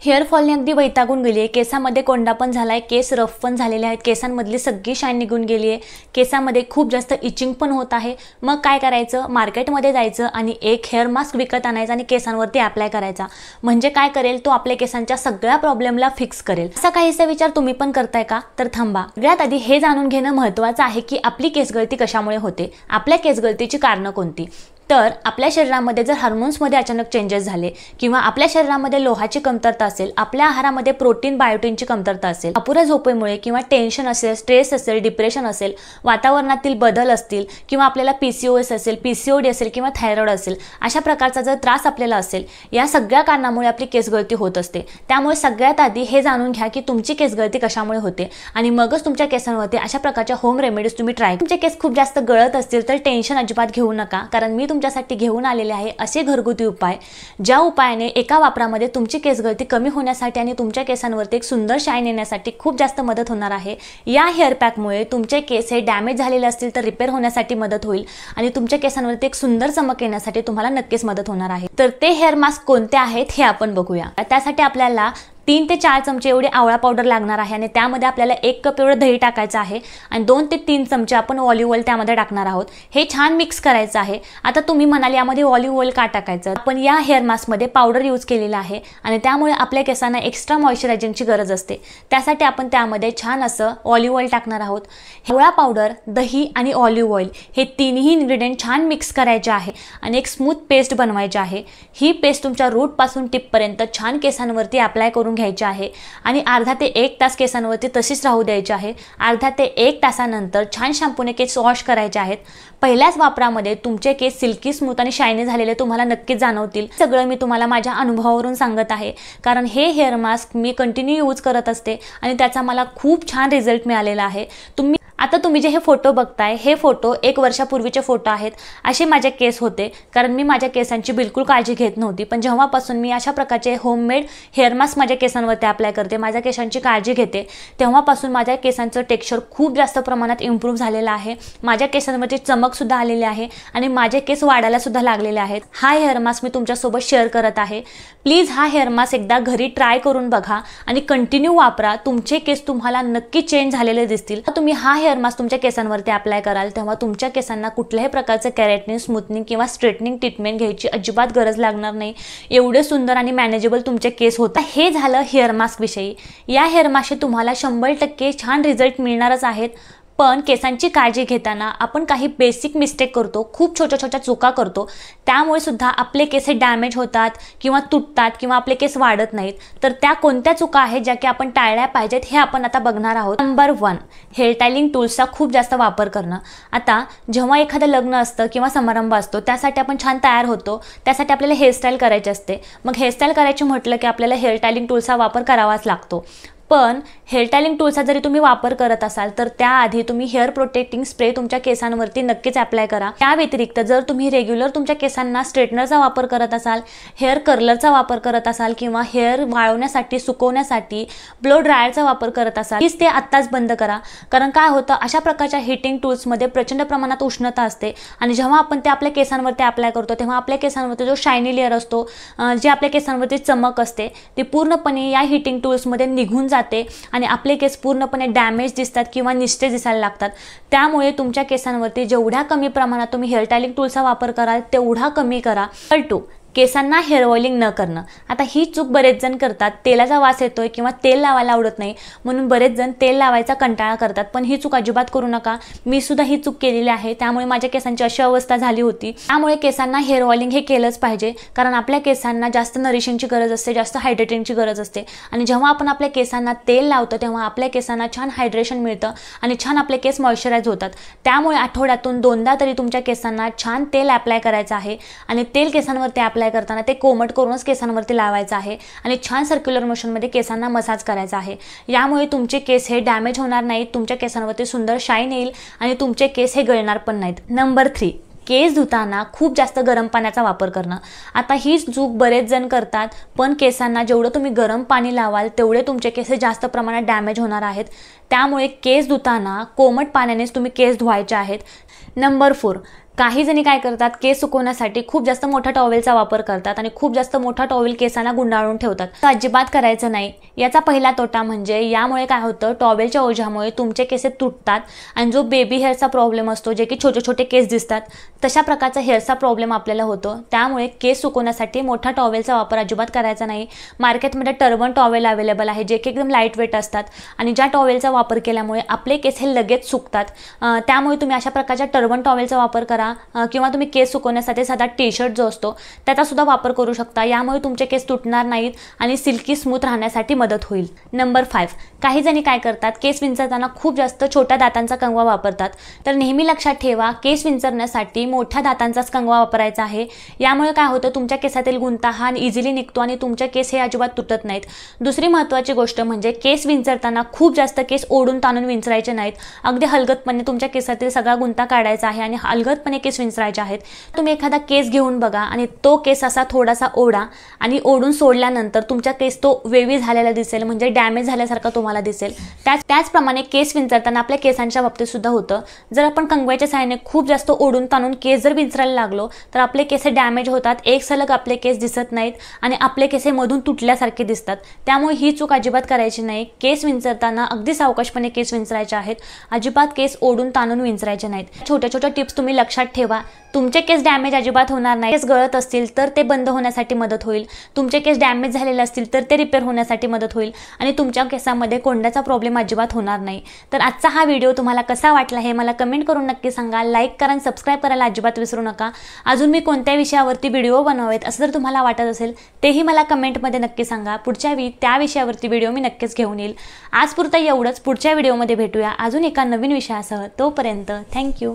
Hair फॉलने अगदी वैतागून गेली आहे, केसामध्ये कोंडा पण झालाय, केस रफ पण झालेले आहेत, केसांमधली सगळी शाईन निघून गेली आहे, केसामध्ये खूप जास्त इचिंग पण होत आहे। मग काय करायचं, मार्केटमध्ये जायचं आणि एक हेअर मास्क विकत आणायचा आणि केसांवरती अप्लाय करायचा। म्हणजे काय करेल, तो आपल्या केसांच्या सगळ्या प्रॉब्लेमला फिक्स करेल। असा काहीसा विचार तुम्ही पण करताय का? तर थांबा, सगळ्यात आधी हे जाणून घेणं महत्त्वाचं आहे की आपली केसगळती कशामुळे होते, आपल्या केसगळतीची कारणं कोणती। तर आपल्या शरीरामध्ये जर हार्मोन्समध्ये अचानक चेंजेस झाले किंवा आपल्या शरीरामध्ये लोहाची कमतरता असेल, आपल्या आहारामध्ये प्रोटीन बायोटीनची कमतरता असेल, अपुऱ्या झोपेमुळे किंवा टेन्शन असेल, स्ट्रेस असेल, डिप्रेशन असेल, वातावरणातील बदल असतील किंवा आपल्याला PCOS असेल, PCOD असेल किंवा थायरॉइड असेल, अशा प्रकारचा जर त्रास आपल्याला असेल, या सगळ्या कारणामुळे आपली केसगळती होत असते। त्यामुळे सगळ्यात आधी हे जाणून घ्या की तुमची केसगळती कशामुळे होते आणि मगच तुमच्या केसांवरती अशा प्रकारच्या होम रेमेडीज तुम्ही ट्राय। तुमचे केस खूप जास्त गळत असतील तर टेन्शन अजिबात घेऊ नका, कारण मी तुमच्यासाठी घेऊन आलेले आहे असे घरगुती उपाय, ज्या उपायाने एका वापरामध्ये तुमची केसगळती कमी होण्यासाठी आणि तुमच्या केसांवरती एक सुंदर शाईन येण्यासाठी खूप जास्त मदत होणार आहे। या हेअर पॅकमुळे तुमचे केस हे डॅमेज झालेले असतील तर रिपेअर होण्यासाठी मदत होईल आणि तुमच्या केसांवरती एक सुंदर चमक येण्यासाठी तुम्हाला नक्कीच मदत होणार आहे। तर ते हेअर मास्क कोणते आहेत हे आपण बघूया। त्यासाठी आपल्याला 3 ते 4 चमचे एवढी आवळा पावडर लागणार आहे आणि त्यामध्ये आपल्याला 1 कप एवढं दही टाकायचं आहे आणि 2 ते 3 चमचे आपण ऑलिव्ह ऑइल त्यामध्ये टाकणार आहोत। हे छान मिक्स करायचं आहे। आता तुम्ही म्हणाल यामध्ये ऑलिव्ह ऑइल का टाकायचं, आपण या हेअर मास्कमध्ये पावडर यूज केलेला आहे आणि त्यामुळे आपल्या केसांना एक्स्ट्रा मॉइश्चरायझिंगची गरज असते, त्यासाठी आपण त्यामध्ये छान असं ऑलिव्ह ऑइल टाकणार आहोत। आवळा पावडर, दही आणि ऑलिव्ह ऑइल हे तिन्ही इन्ग्रेडियंट छान मिक्स करायचे आहे आणि एक स्मूथ पेस्ट बनवायची आहे। ही पेस्ट तुमच्या रूट पासून टिप पर्यंत छान केसांवरती अप्लाय करून घ्यायचे आहे आणि अर्धा ते 1 तास केसांवरती तशीच राहू द्यायची आहे। अर्धा ते 1 तासानंतर छान शॅम्पूने केस वॉश करायचे आहेत। पहिल्याच वापरामध्ये तुमचे केस सिल्की स्मूथ आणि शायनी झालेले तुम्हाला नक्कीच जाणवतील। सगळं मी तुम्हाला माझ्या अनुभवावरून सांगत आहे, कारण हे हेअर मास्क मी कंटिन्यू यूज करत असते आणि त्याचा मला खूप छान रिझल्ट मिळालेला आहे। आता तुम्ही जे हे फोटो बघताय, हे फोटो 1 वर्षापूर्वीचे फोटो आहेत। असे माझे केस होते, कारण मी माझ्या केसांची बिलकुल काळजी घेत नव्हती, पण जेव्हापासून मी अशा प्रकारचे होममेड हेअर मास्क माझ्या केसांवरती अप्लाय करते, माझ्या केसांची काळजी घेते, तेव्हापासून माझ्या केसांचं टेक्स्चर खूप जास्त प्रमाणात इम्प्रूव्ह झालेलं आहे। माझ्या केसांवरती चमक सुद्धा आलेली आहे आणि माझे केस वाढायला सुद्धा लागलेले आहेत। हा हेअर मास्क मी तुमच्यासोबत शेअर करत आहे। प्लीज हा हेअर मास्क एकदा घरी ट्राय करून बघा आणि कंटिन्यू वापरा, तुमचे केस तुम्हाला नक्की चेंज झालेले दिसतील। तुम्ही हा हेअर मास्क तुमच्या केसांवरती अप्लाय कराल तेव्हा तुमच्या केसांना कुठल्याही प्रकारचे केराटिन, स्मूथनिंग किंवा स्ट्रेटनिंग ट्रीटमेंट घ्यायची अजिबात गरज लागणार नाही। एवढे सुंदर आणि मॅनेजेबल तुमचे केस होतात। हे झालं हेअर मास्क विषयी। या हेअर मास्कचे तुम्हाला 100% छान रिझल्ट मिळणारच आहेत, पण केसांची काळजी घेताना आपण काही बेसिक मिस्टेक करतो, खूप छोट्या चुका करतो, त्यामुळे सुद्धा आपले केस हे डॅमेज होतात किंवा तुटतात किंवा आपले केस वाढत नाहीत। तर त्या कोणत्या चुका आहेत ज्या की आपण टाळल्या पाहिजेत हे आपण आता बघणार आहोत। नंबर 1, हेअर स्टायलिंग टूल्सचा खूप जास्त वापर करणं। आता जेव्हा एखादं लग्न असतं किंवा समारंभ असतो, त्यासाठी आपण छान तयार होतो, त्यासाठी आपल्याला हेअरस्टाईल करायची असते। मग हेअरस्टाईल करायची म्हटलं की आपल्याला हेअर स्टायलिंग टूल्सचा वापर करावाच लागतो। पण हेअर स्टायलिंग टूल्सचा जरी तुम्ही वापर करत असाल तर त्याआधी तुम्ही हेअर प्रोटेक्टिंग स्प्रे तुमच्या केसांवरती नक्कीच अप्लाय करा। त्या व्यतिरिक्त जर तुम्ही रेग्युलर तुमच्या केसांना स्ट्रेटनरचा वापर करत असाल, हेअर कर्लरचा वापर करत असाल किंवा हेअर वाळवण्यासाठी, सुकवण्यासाठी ब्लो ड्रायरचा वापर करत असाल, प्लीज ते आत्ताच बंद करा। कारण काय होतं, अशा प्रकारच्या हीटिंग टूल्समध्ये प्रचंड प्रमाणात उष्णता असते आणि जेव्हा आपण ते आपल्या केसांवरती अप्लाय करतो तेव्हा आपल्या केसांवरती जो शायनी लेअर असतो, जे आपल्या केसांवरती चमक असते, ती पूर्णपणे या हीटिंग टूल्समध्ये निघून जाते आणि आपले केस पूर्णपणे डॅमेज दिसतात किंवा निस्तेज दिसायला लागतात। त्यामुळे तुमच्या केसांवरती जेवढ्या कमी प्रमाणात तुम्ही हेअर स्टायलिंग टूल्सचा वापर कराल तेवढा कमी करा। नंबर 2, केसांना हेअर ऑइलिंग न करणं। आता ही चूक बरेच जण करतात, तेलाचा वास येतोय किंवा तेल लावायला आवडत नाही म्हणून बरेच जण तेल लावायचा कंटाळा करतात, पण ही चूक अजिबात करू नका। मी सुद्धा ही चूक केलेली आहे, त्यामुळे माझ्या केसांची अशी अवस्था झाली होती। त्यामुळे केसांना हेअर ऑइलिंग हे केलंच पाहिजे, कारण आपल्या केसांना जास्त नरिशिंगची गरज असते, जास्त हायड्रेटिंगची गरज असते आणि जेव्हा आपण आपल्या केसांना तेल लावतो तेव्हा आपल्या केसांना छान हायड्रेशन मिळतं आणि छान आपले केस मॉइश्चराइज होतात। त्यामुळे आठवड्यातून 2दा तरी तुमच्या केसांना छान तेल अप्लाय करायचं आहे आणि तेल केसांवरती अप्लाय करताना ते कोमट करूनच केसांवरती लावायचं आहे आणि छान सर्क्युलर मोशनमध्ये केसांना मसाज करायचा आहे। यामुळे तुमचे केस हे डॅमेज होणार नाहीत, तुमच्या केसांवरती सुंदर शाईन येईल आणि तुमचे केस हे गळणार पण नाहीत। नंबर 3, केस धुताना खूप जास्त गरम पाण्याचा वापर करणं। आता ही चूक बरेच जण करतात, पण केसांना जेवढं तुम्ही गरम पाणी लावाल तेवढे तुमचे केस जास्त प्रमाणात डॅमेज होणार आहेत। त्यामुळे केस धुताना कोमट पाण्यानेच तुम्ही केस धुवायचे आहेत। नंबर 4, काही जणी काय करतात, केस सुकवण्यासाठी खूप जास्त मोठा टॉवेलचा वापर करतात आणि खूप जास्त मोठा टॉवेल केसांना गुंडाळून ठेवतात. तर अजिबात करायचं नाही. याचा पहिला तोटा म्हणजे यामुळे काय होतं, टॉवेलच्या ओझ्यामुळे तुमचे केस तुटतात आणि जो बेबी हेअरचा प्रॉब्लेम असतो, जे की छोटे छोटे केस दिसतात, तशा प्रकारचा हेअरचा प्रॉब्लेम आपल्याला होतो. त्यामुळे केस सुकवण्यासाठी मोठा टॉवेलचा वापर अजिबात करायचा नाही. मार्केटमध्ये टर्बन टॉवेल अवेलेबल आहे, जे की एकदम लाईट वेट असतात आणि ज्या टॉवेलचा वापर केल्यामुळे आपले केस हे लगेच सुकतात. त्यामुळे तुम्ही अशा प्रकारच्या टर्बन टॉवेलचा वापर करा किंवा तुम्ही केस सुकवण्यासाठी साधा टी शर्ट जो असतो त्याचा सुद्धा वापर करू शकता. यामुळे तुमचे केस तुटणार नाहीत आणि सिल्की स्मूथ राहण्यासाठी मदत होईल. नंबर 5, काही जणी काय करतात, केस विंचरताना खूप जास्त छोट्या दातांचा कंगवा वापरतात. तर नेहमी लक्षात ठेवा, केस विंचरण्यासाठी मोठ्या दातांचाच कंगवा वापरायचा आहे. यामुळे काय होतं, तुमच्या केसातील गुंता हा इझिली निघतो आणि तुमचे केस हे अजिबात तुटत नाहीत. दुसरी महत्त्वाची गोष्ट म्हणजे केस विंचरताना खूप जास्त केस ओढून ताणून विंचरायचे नाहीत. अगदी हलगतपणे तुमच्या केसातील सगळा गुंता काढायचा आहे आणि हलगतपणे केस विंचरायचे आहेत. तुम्ही एखादा केस घेऊन बघा आणि तो केस असा थोडासा ओढा आणि ओढून सोडल्यानंतर तुमचा केस तो वेवी झालेला दिसेल, म्हणजे डॅमेज झाल्यासारखा तुम्हाला दिसेल. त्याचप्रमाणे केस विंचरताना आपल्या केसांच्या बाबतीत सुद्धा होतं. जर आपण कंगव्याच्या सहाय्याने खूप जास्त ओढून ताणून केस जर विंचरायला लागलो तर आपले केस डॅमेज होतात. एक सलग आपले केस दिसत नाहीत आणि आपले केस मधून तुटल्यासारखे दिसतात. त्यामुळे ही चूक अजिबात करायची नाही. केस विंचरताना अगदी सावकाशपणे केस विंचरायचे आहेत. अजिबात केस ओढून ताणून विंचरायचे नाहीत. छोट्या छोट्या टिप्स तुम्ही लक्षात ठेवा. तुमचे केस डॅमेज अजिबात होणार नाही. केस गळत असतील तर ते बंद होण्यासाठी मदत होईल. तुमचे केस डॅमेज झालेले असतील तर ते रिपेअर होण्यासाठी मदत होईल आणि तुमच्या केसामध्ये कोंड्याचा प्रॉब्लेम अजिबात होणार नाही. तर आजचा हा व्हिडिओ तुम्हाला कसा वाटला हे मला कमेंट करून नक्की सांगा. लाईक करा आणि सबस्क्राईब करायला अजिबात विसरू नका. अजून मी कोणत्या विषयावरती व्हिडिओ बनवावेत असं जर तुम्हाला वाटत असेल तेही मला कमेंटमध्ये नक्की सांगा. पुढच्या वेळी त्या विषयावरती व्हिडिओ मी नक्कीच घेऊन येईल. आजपुरतं एवढंच. पुढच्या व्हिडिओमध्ये भेटूया अजून एका नवीन विषयासह. तोपर्यंत थँक्यू.